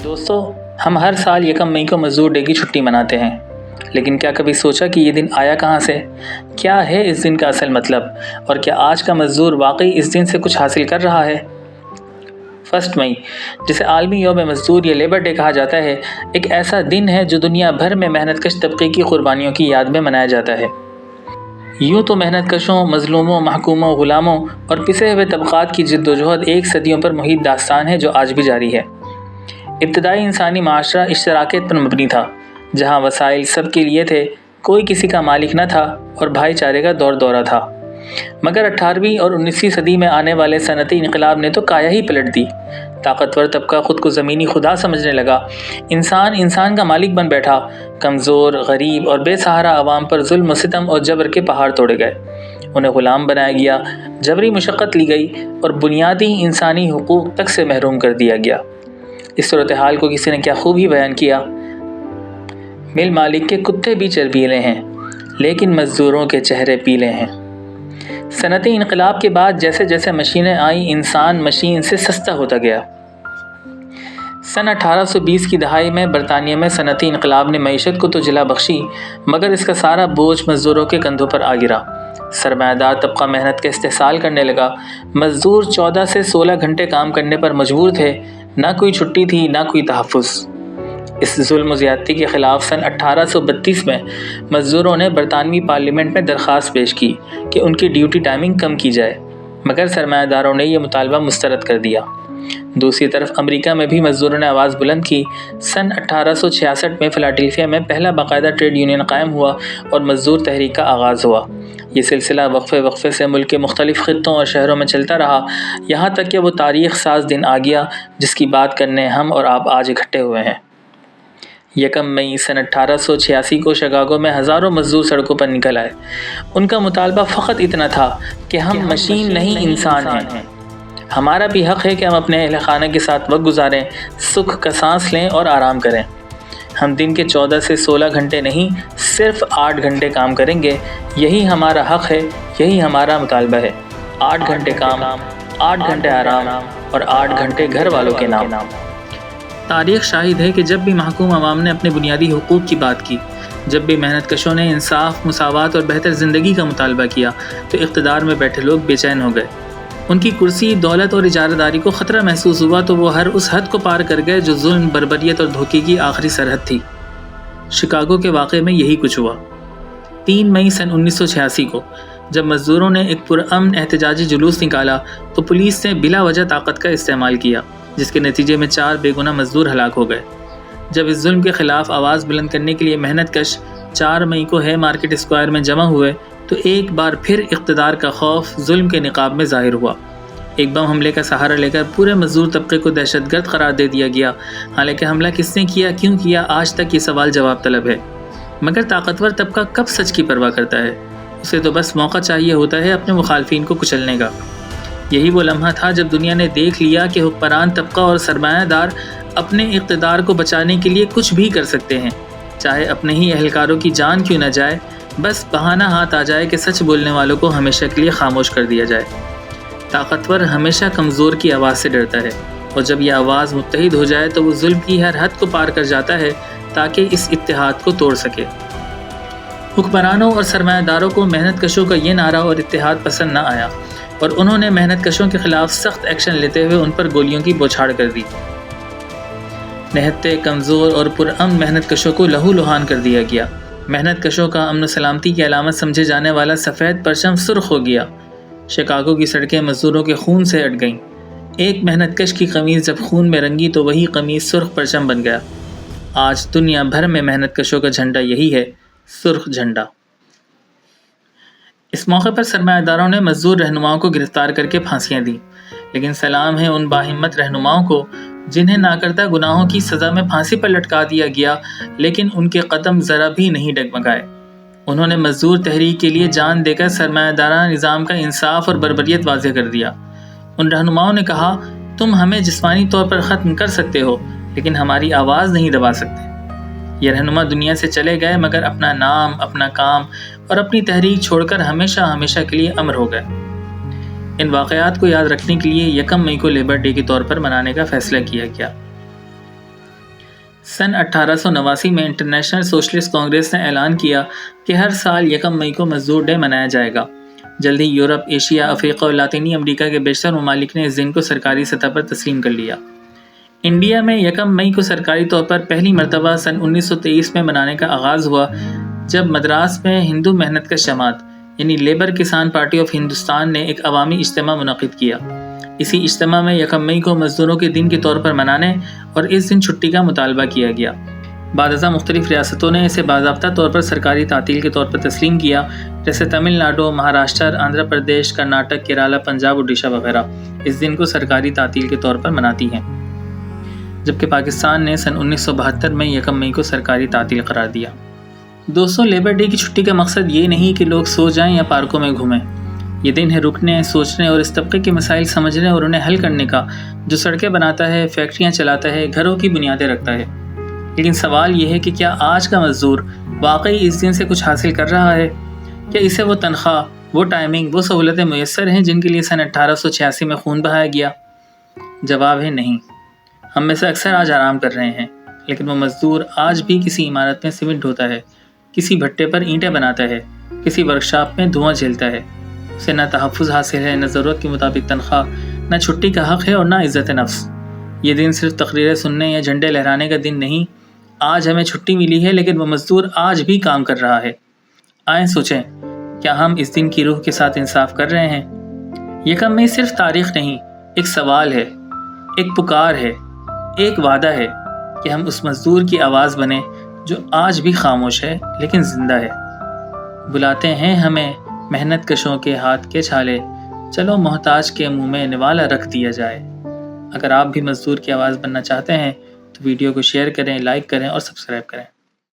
دوستو، ہم ہر سال یکم مئی کو مزدور ڈے کی چھٹی مناتے ہیں، لیکن کیا کبھی سوچا کہ یہ دن آیا کہاں سے؟ کیا ہے اس دن کا اصل مطلب؟ اور کیا آج کا مزدور واقعی اس دن سے کچھ حاصل کر رہا ہے؟ 1 مئی، جسے عالمی یوم مزدور یا لیبر ڈے کہا جاتا ہے، ایک ایسا دن ہے جو دنیا بھر میں محنت کش طبقے کی قربانیوں کی یاد میں منایا جاتا ہے۔ یوں تو محنت کشوں، مظلوموں، محکوموں، غلاموں اور پسے ہوئے طبقات کی جدوجہد ایک صدیوں پر محیط داستان ہے جو آج بھی جاری ہے۔ ابتدائی انسانی معاشرہ اشتراکیت پر مبنی تھا، جہاں وسائل سب کے لیے تھے، کوئی کسی کا مالک نہ تھا اور بھائی چارے کا دور دورہ تھا۔ مگر 18ویں اور 19ویں صدی میں آنے والے صنعتی انقلاب نے تو کایا ہی پلٹ دی۔ طاقتور طبقہ خود کو زمینی خدا سمجھنے لگا، انسان کا مالک بن بیٹھا، کمزور، غریب اور بے سہارا عوام پر ظلم و ستم اور جبر کے پہاڑ توڑے گئے، انہیں غلام بنایا گیا، جبری مشقت لی گئی اور بنیادی انسانی حقوق تک سے محروم کر دیا گیا۔ اس صورتحال کو کسی نے کیا خوب ہی بیان کیا: مل مالک کے کتے بھی چربیلے ہیں، لیکن مزدوروں کے چہرے پیلے ہیں۔ صنعتی انقلاب کے بعد جیسے جیسے مشینیں آئیں، انسان مشین سے سستا ہوتا گیا۔ سن 1820 کی دہائی میں برطانیہ میں صنعتی انقلاب نے معیشت کو تو جلا بخشی، مگر اس کا سارا بوجھ مزدوروں کے کندھوں پر آ گرا۔ سرمایہ دار طبقہ محنت کا استحصال کرنے لگا، مزدور 14 سے 16 گھنٹے کام کرنے پر مجبور تھے، نہ کوئی چھٹی تھی، نہ کوئی تحفظ۔ اس ظلم و زیادتی کے خلاف سن 1832 میں مزدوروں نے برطانوی پارلیمنٹ میں درخواست پیش کی کہ ان کی ڈیوٹی ٹائمنگ کم کی جائے، مگر سرمایہ داروں نے یہ مطالبہ مسترد کر دیا۔ دوسری طرف امریکہ میں بھی مزدوروں نے آواز بلند کی۔ سن 1866 میں فلاڈیلفیا میں پہلا باقاعدہ ٹریڈ یونین قائم ہوا اور مزدور تحریک کا آغاز ہوا۔ یہ سلسلہ وقفے سے ملک کے مختلف خطوں اور شہروں میں چلتا رہا، یہاں تک کہ وہ تاریخ ساز دن آ گیا جس کی بات کرنے ہم اور آپ آج اکٹھے ہوئے ہیں۔ 1 مئی سن 1886 کو شکاگو میں ہزاروں مزدور سڑکوں پر نکل آئے۔ ان کا مطالبہ فقط اتنا تھا کہ ہم مشین نہیں، انسان ہیں۔ ہمارا بھی حق ہے کہ ہم اپنے اہل خانہ کے ساتھ وقت گزاریں، سکھ کا سانس لیں اور آرام کریں۔ ہم دن کے 14 سے 16 گھنٹے نہیں، صرف 8 گھنٹے کام کریں گے۔ یہی ہمارا حق ہے، یہی ہمارا مطالبہ ہے۔ 8 گھنٹے کام، 8 گھنٹے آرام اور 8 گھنٹے گھر والوں کے نام۔ تاریخ شاہد ہے کہ جب بھی محکوم عوام نے اپنے بنیادی حقوق کی بات کی، جب بھی محنت کشوں نے انصاف، مساوات اور بہتر زندگی کا مطالبہ کیا، تو اقتدار میں بیٹھے لوگ بے چین ہو گئے۔ ان کی کرسی، دولت اور اجارہ داری کو خطرہ محسوس ہوا تو وہ ہر اس حد کو پار کر گئے جو ظلم، بربریت اور دھوکے کی آخری سرحد تھی۔ شکاگو کے واقعے میں یہی کچھ ہوا۔ 3 مئی سن 1986 کو جب مزدوروں نے ایک پرامن احتجاجی جلوس نکالا تو پولیس نے بلا وجہ طاقت کا استعمال کیا، جس کے نتیجے میں 4 بے گناہ مزدور ہلاک ہو گئے۔ جب اس ظلم کے خلاف آواز بلند کرنے کے لیے محنت کش 4 مئی کو ہے مارکیٹ اسکوائر میں جمع ہوئے تو ایک بار پھر اقتدار کا خوف ظلم کے نقاب میں ظاہر ہوا۔ ایک بم حملے کا سہارا لے کر پورے مزدور طبقے کو دہشت گرد قرار دے دیا گیا۔ حالانکہ حملہ کس نے کیا، کیوں کیا، آج تک یہ سوال جواب طلب ہے۔ مگر طاقتور طبقہ کب سچ کی پرواہ کرتا ہے؟ اسے تو بس موقع چاہیے ہوتا ہے اپنے مخالفین کو کچلنے کا۔ یہی وہ لمحہ تھا جب دنیا نے دیکھ لیا کہ حکمران طبقہ اور سرمایہ دار اپنے اقتدار کو بچانے کے لیے کچھ بھی کر سکتے ہیں، چاہے اپنے ہی اہلکاروں کی جان کیوں نہ جائے، بس بہانہ ہاتھ آ جائے کہ سچ بولنے والوں کو ہمیشہ کے لیے خاموش کر دیا جائے۔ طاقتور ہمیشہ کمزور کی آواز سے ڈرتا ہے، اور جب یہ آواز متحد ہو جائے تو وہ ظلم کی ہر حد کو پار کر جاتا ہے تاکہ اس اتحاد کو توڑ سکے۔ حکمرانوں اور سرمایہ داروں کو محنت کشوں کا یہ نعرہ اور اتحاد پسند نہ آیا، اور انہوں نے محنت کشوں کے خلاف سخت ایکشن لیتے ہوئے ان پر گولیوں کی بوچھاڑ کر دی۔ نہتے، کمزور اور پرامن محنت کشوں کو لہو لہان کر دیا گیا۔ محنت کشوں کا امن و سلامتی کی علامت سمجھے جانے والا سفید پرچم سرخ ہو گیا۔ شکاگو کی سڑکیں مزدوروں کے خون سے اٹ گئیں۔ ایک محنت کش کی قمیض جب خون میں رنگی تو وہی قمیض سرخ پرچم بن گیا۔ آج دنیا بھر میں محنت کشوں کا جھنڈا یہی ہے، سرخ جھنڈا۔ اس موقع پر سرمایہ داروں نے مزدور رہنماؤں کو گرفتار کر کے پھانسیاں دیں، لیکن سلام ہے ان باہمت رہنماؤں کو جنہیں ناکردہ گناہوں کی سزا میں پھانسی پر لٹکا دیا گیا، لیکن ان کے قدم ذرا بھی نہیں ڈگمگائے۔ انہوں نے مزدور تحریک کے لیے جان دے کر سرمایہ دارانہ نظام کا انصاف اور بربریت واضح کر دیا۔ ان رہنماؤں نے کہا، تم ہمیں جسمانی طور پر ختم کر سکتے ہو، لیکن ہماری آواز نہیں دبا سکتے۔ یہ رہنما دنیا سے چلے گئے، مگر اپنا نام، اپنا کام اور اپنی تحریک چھوڑ کر ہمیشہ کے لیے امر ہو گئے۔ ان واقعات کو یاد رکھنے کے لیے 1 مئی کو لیبر ڈے کے طور پر منانے کا فیصلہ کیا گیا۔ سن 1889 میں انٹرنیشنل سوشلسٹ کانگریس نے اعلان کیا کہ ہر سال 1 مئی کو مزدور ڈے منایا جائے گا۔ جلد ہی یورپ، ایشیا، افریقہ اور لاطینی امریکہ کے بیشتر ممالک نے اس دن کو سرکاری سطح پر تسلیم کر لیا۔ انڈیا میں 1 مئی کو سرکاری طور پر پہلی مرتبہ سن 1923 میں منانے کا آغاز ہوا، جب مدراس میں ہندو محنت کش جماعت یعنی لیبر کسان پارٹی آف ہندوستان نے ایک عوامی اجتماع منعقد کیا۔ اسی اجتماع میں 1 مئی کو مزدوروں کے دن کے طور پر منانے اور اس دن چھٹی کا مطالبہ کیا گیا۔ بعد ازاں مختلف ریاستوں نے اسے باضابطہ طور پر سرکاری تعطیل کے طور پر تسلیم کیا، جیسے تمل ناڈو، مہاراشٹر، آندھرا پردیش، کرناٹک، کیرالہ، پنجاب، اڈیشہ وغیرہ اس دن کو سرکاری تعطیل کے طور پر مناتی ہیں، جبکہ پاکستان نے سن 1972 میں 1 مئی کو سرکاری تعطیل قرار دیا۔ دوستوں، لیبر ڈے کی چھٹی کا مقصد یہ نہیں کہ لوگ سو جائیں یا پارکوں میں گھومیں۔ یہ دن ہے رکنے، سوچنے اور اس طبقے کے مسائل سمجھنے اور انہیں حل کرنے کا، جو سڑکیں بناتا ہے، فیکٹریاں چلاتا ہے، گھروں کی بنیادیں رکھتا ہے۔ لیکن سوال یہ ہے کہ کیا آج کا مزدور واقعی اس دن سے کچھ حاصل کر رہا ہے؟ کیا اسے وہ تنخواہ، وہ ٹائمنگ، وہ سہولتیں میسر ہیں جن کے لیے سن 1886 میں خون بہایا گیا؟ جواب ہے نہیں۔ ہم میں سے اکثر آج آرام کر رہے ہیں، لیکن وہ مزدور آج بھی کسی عمارت میں سیمنٹ ڈھوتا ہے، کسی بھٹے پر اینٹیں بناتا ہے، کسی ورکشاپ میں دھواں جھیلتا ہے۔ اسے نہ تحفظ حاصل ہے، نہ ضرورت کے مطابق تنخواہ، نہ چھٹی کا حق ہے اور نہ عزت نفس۔ یہ دن صرف تقریریں سننے یا جھنڈے لہرانے کا دن نہیں۔ آج ہمیں چھٹی ملی ہے، لیکن وہ مزدور آج بھی کام کر رہا ہے۔ آئیں سوچیں، کیا ہم اس دن کی روح کے ساتھ انصاف کر رہے ہیں؟ 1 مئی صرف تاریخ نہیں، ایک سوال ہے، ایک پکار ہے، ایک وعدہ ہے کہ ہم اس مزدور کی آواز بنیں جو آج بھی خاموش ہے لیکن زندہ ہے۔ بلاتے ہیں ہمیں محنت کشوں کے ہاتھ کے چھالے، چلو محتاج کے منہ میں نوالا رکھ دیا جائے۔ اگر آپ بھی مزدور کی آواز بننا چاہتے ہیں تو ویڈیو کو شیئر کریں، لائک کریں اور سبسکرائب کریں۔